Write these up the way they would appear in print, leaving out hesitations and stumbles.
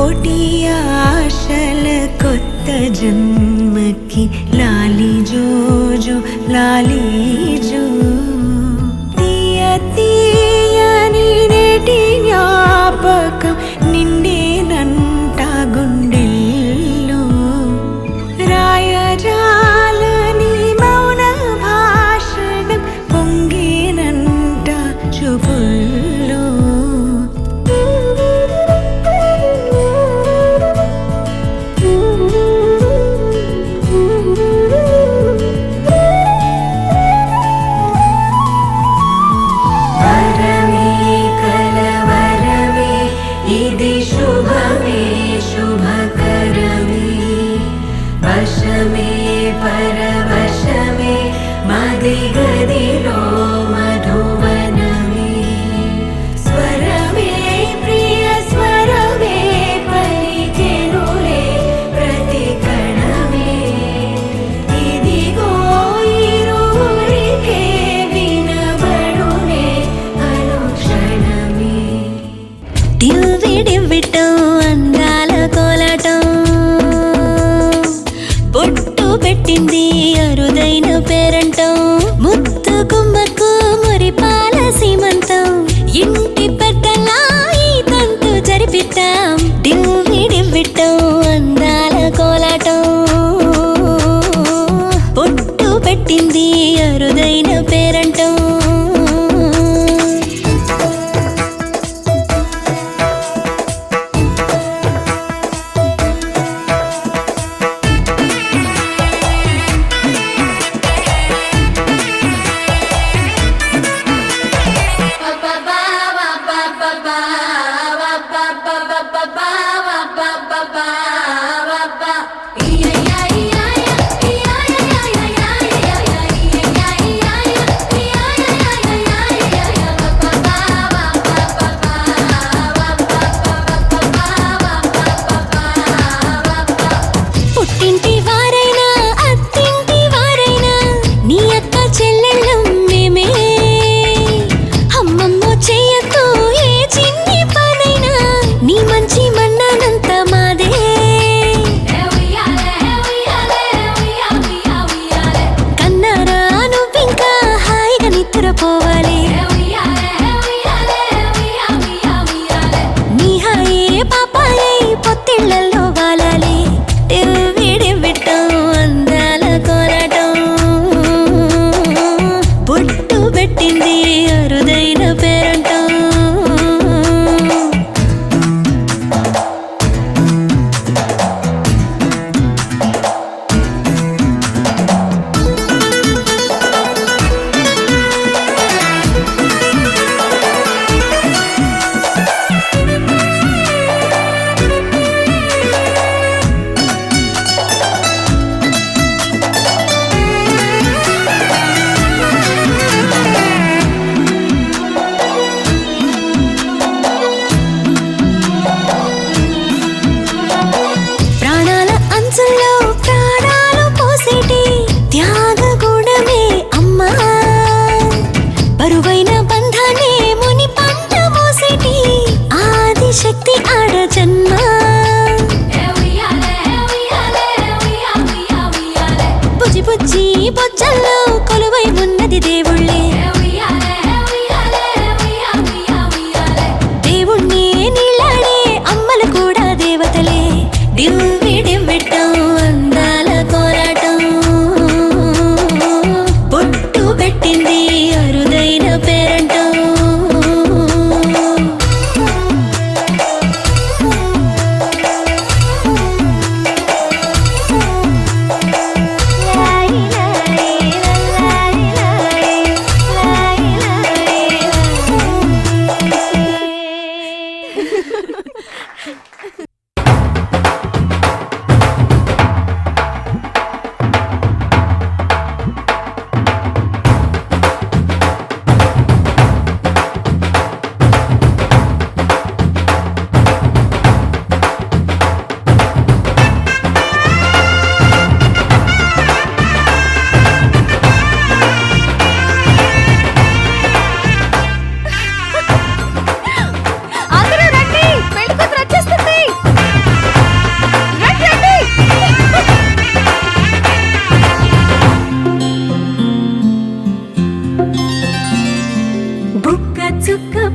కోటి ఆశల కొత్త జన్మకి లాలి జోజో లాలి జో తీయ తీయని నేటి జ్ఞాపకం నిండేనంట గుండెల్లో రాయజాలని మౌన భాషణం పొంగేనంట చూపుల్లో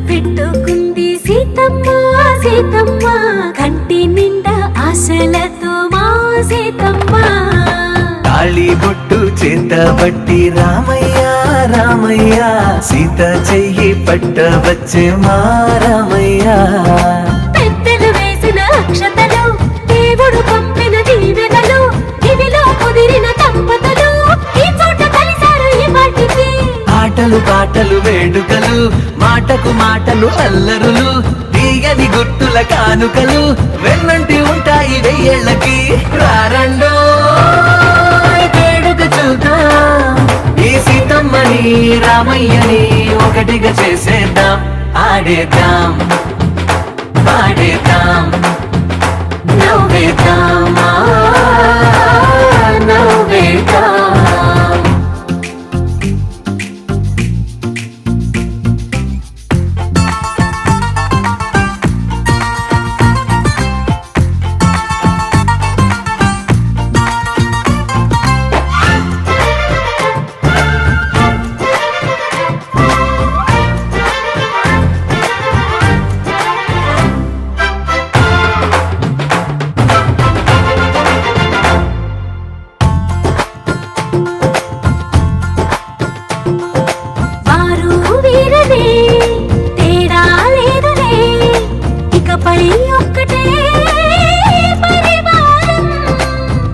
పెట్టుకుంది సీతమ్మ సీతమ్మ కంటి నిండా ఆశలతో మా సీతమ్మ తాళి బొట్టు చేతబట్టి రామయ్య రామయ్య సీత చెయ్యి పట్టవచ్చే మా రామయ్య పెద్దలు వేసిన అక్షతలు దేవుడు పంపిన దీవెనలు ఇవిలో కుదిరిన దంపతులు ఈ చోట కలిసారు ఈ వాటికి ఆటలు పాటలు వేడుకలు మాటకు మాటలు అల్లరులు తీయని గుర్తుల కానుకలు వెన్నంటి ఉంటాయి వెయ్యేళ్ళకి రారండో వేడుక చూద్దాం ఈ సీతమ్మని రామయ్యని ఒకటిగా చేసేద్దాం ఆడేద్దాం పాడేద్దాం నవ్వేద్దాం నవ్వేద్దాం వారు వీరనే తేడా లేదులే ఇకపై ఒక్కటే పరివారం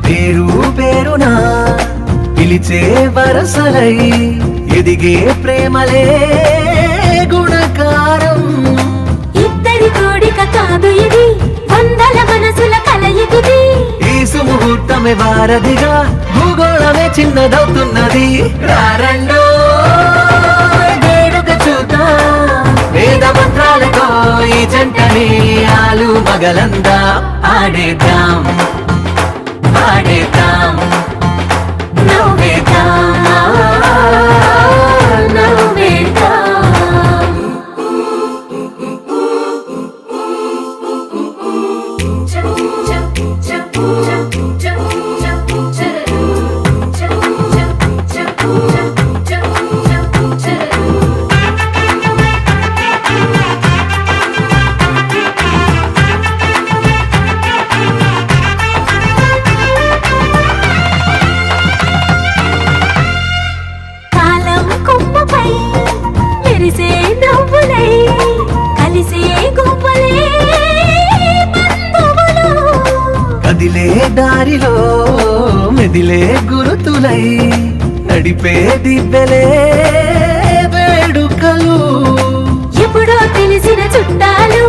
పేరు పేరునా పిలిచే వరసలై ఎదిగే ప్రేమలే గుణకారం ఇద్దరి కోడిక కాదు ఇది వందల మనసుల కలయికిది ఈ సుముహూర్తమే వారధిగా భూగోళమే చిన్నదవుతున్నది రారండో వేడుక చూద్దాం వేద మంత్రాలతో ఈ జంటని ఆలు మగలందా ఆడేద్దాం పాడేద్దాం నవ్వేద్దాం నవ్వేద్దాం కాలం కొమ్మపై మెరిసే నవ్వులై కలిసే గువ్వలే బంధువులు కదిలే దారిలో మెదిలే గురుతులై నడిపే దివ్వెలే వేడుకలు ఎప్పుడో తెలిసిన చుట్టాలు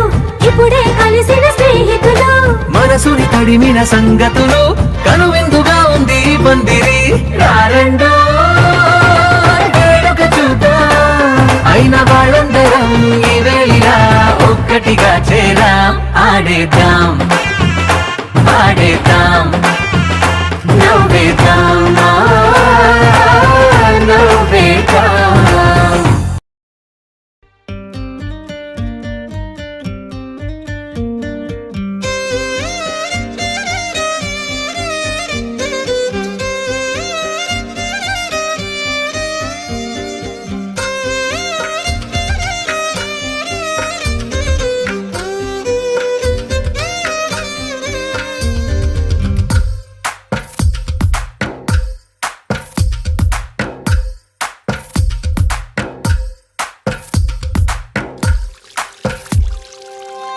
ఇప్పుడే కలిసిన స్నేహితులు మనసుని తడిమిన సంగతులు కనువిందుగా ఉంది ఈ పందిరి రారండో వేడుక చూద్దాం అయిన వాళ్ళందరం ఈ వేళ ఒక్కటిగా చేరాం ఆడేద్దాం పాడేద్దాం నవ్వేద్దాం నవ్వేద్దాం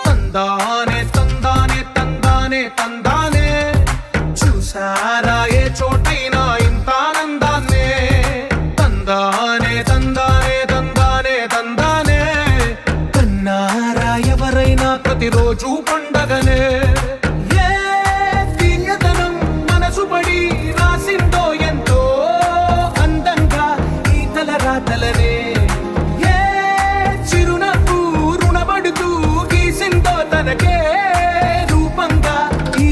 తందానే తందానే తందానే తందానే చూసారా ఏ చోటైనా ఇంత ఆనందాన్నే తందానే తందానే తందానే తందానే కన్నారా ఎవరైనా ప్రతిరోజు పండగనే ఏ దివ్యతనం మనసు పడి రాసిందో ఎంతో అందంగా ఈ తలరాతలనే ఏ చిరునవ్వు రుణపడుతూ గీసిందో తనకే రూపంగా ఈ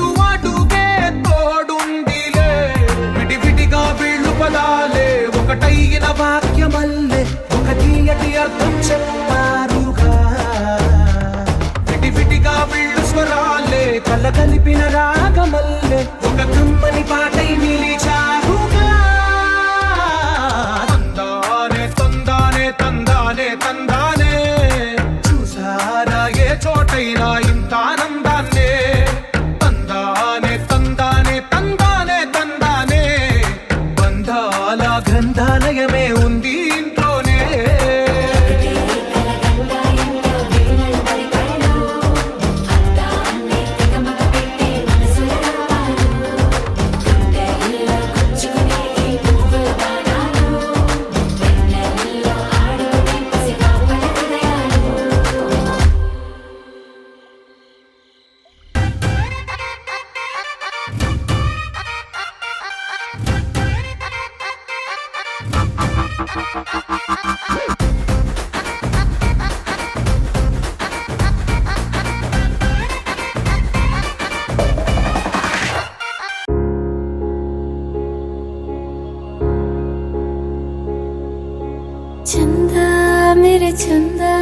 అటు అటుకే తోడుందిలే విడివిడిగా వీళ్ళు పదాలే ఒకటైన వాక్యమల్లే ఒక తీయటి అర్థం చెప్పారుగా విడివిడిగా వీళ్ళు స్వరాలే కలగలిపిన రాగమల్లే ఒక కమ్మని పాటై నిలిచారుగా తందానే తందానే తందానే తందానే చూసారా ఏ చోటైనా ఇంత ఆనందాన్నే తందానే తందానే తందానే తందానే బంధాల గ్రంథాలయమే ఉంది ఇంట్లోనే चंदा मेरे चंदा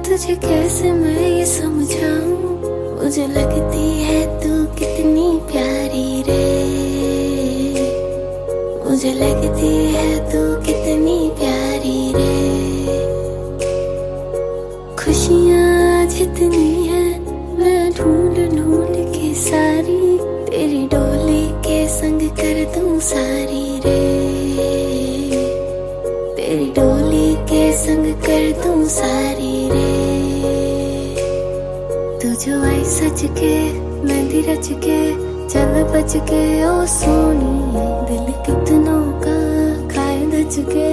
तुझे कैसे मैं ये समझाऊं मुझे लगती है तू कितनी प्यारी रे मुझे लगती है तू कितनी प्यारी रे खुशियाँ जितनी है मैं ढूंढ ढूंढ के सारी तेरी डोली के संग कर दूं सारी रे तेरी डोली के संग कर दूं सारी रे तू जो आई सच के मेहंदी रच के चल बच के ओ सोनी दिल कितनों का खाए दच के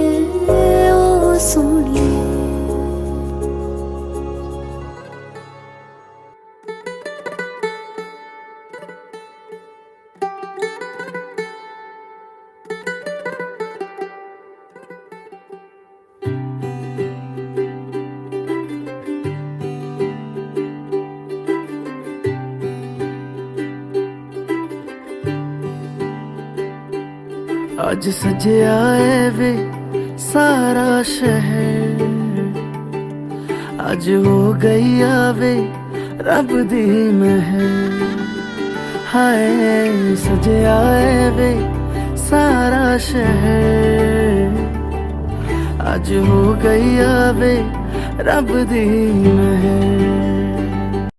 ओ सोनी आज सजे आए वे सारा शहर आज हो गई आवे रब दी महर हाय सजे आए वे सारा शहर आज हो गई आवे रब दी महर